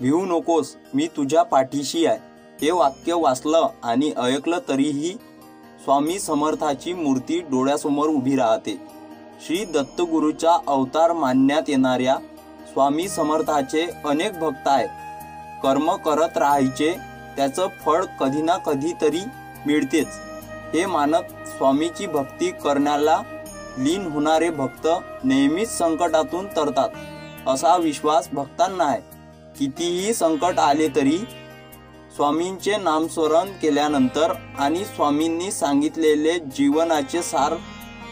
भिवू नकोस, मी तुझ्या पाठीशी आहे. हे वाक्य वाचलं आणि ऐकलं तरीही स्वामी समर्थाची मूर्ती डोळ्यासमोर उभी राहते. श्री दत्तगुरूचा अवतार मानण्यात येणाऱ्या स्वामी समर्थाचे अनेक भक्त आहेत. कर्म करत राहायचे, त्याचं फळ कधी ना कधी तरी मिळतेच. हे मानत स्वामीची भक्ती करण्याला लीन होणारे भक्त नेहमीच संकटातून तरतात, असा विश्वास भक्तांना आहे. कितीही संकट आले तरी स्वामींचे नामस्मरण केल्यानंतर आणि स्वामींनी सांगितलेले जीवनाचे सार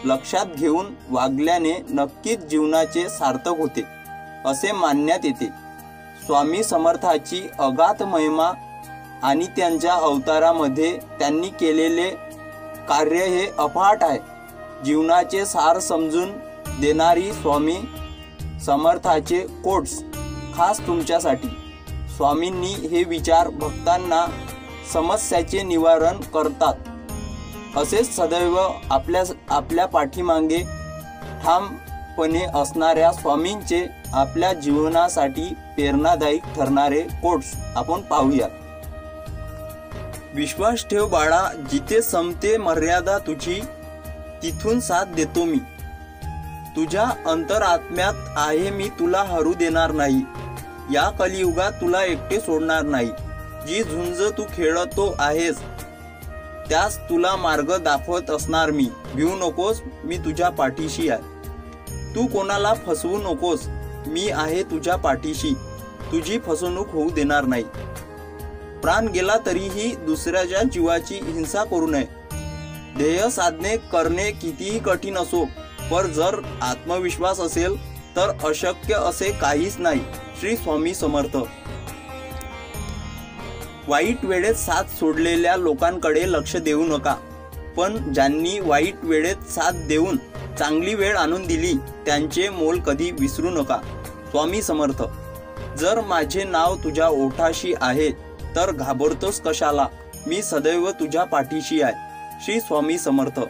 लक्षात घेऊन वागल्याने नक्कीच जीवनाचे सार्थक होते, असे मानण्यात येते. स्वामी समर्थाची अगाध महिमा आणि त्यांच्या अवतारामध्ये त्यांनी केलेले कार्य हे अफाट आहे. जीवनाचे सार समजून देणारी स्वामी समर्थाचे कोट्स खास तुमच्यासाठी. स्वामींनी हे विचार भक्तांना समस्याचे निवारण करतात. असेच सदैव आपल्या पाठीमागे ठामपणे असणाऱ्या स्वामींचे आपल्या जीवनासाठी प्रेरणादायी ठरणारे कोट्स आपण पाहूया. विश्वास ठेव बाळा, जिथे संपते मर्यादा तुझी, तिथून साथ देतो मी. तुझ्या अंतरात्म्यात आहे मी, तुला हरू देणार नाही. या कलियुगात तुला एकटे सोडणार नाही. जी झुंज तू खेळतो आहेस त्यास तुला मार्ग दाखवत असणार मी. भिवू नकोस, मी तुझ्या पाठीशी आहे. तू कोणाला फसवू नकोस, मी आहे तुझ्या पाठीशी. तुझी फसवणूक होऊ देणार नाही. प्राण गेला तरीही दुसऱ्याच्या जीवाची हिंसा करू नये. ध्येय साधने करणे कितीही कठीण असो, पर जर आत्मविश्वास असेल तर अशक्य असे काहीच नाही. श्री स्वामी समर्थ. वाईट वेळेत साथ सोडलेल्या लोकांकडे लक्ष देऊ नका, पण ज्यांनी वाईट वेळेत साथ देऊन चांगली वेळ आणून दिली त्यांचे मोल कधी विसरू नका. स्वामी समर्थ. जर माझे नाव तुझ्या ओठाशी आहे तर घाबरतोस कशाला, मी सदैव तुझ्या पाठीशी आहे. श्री स्वामी समर्थ.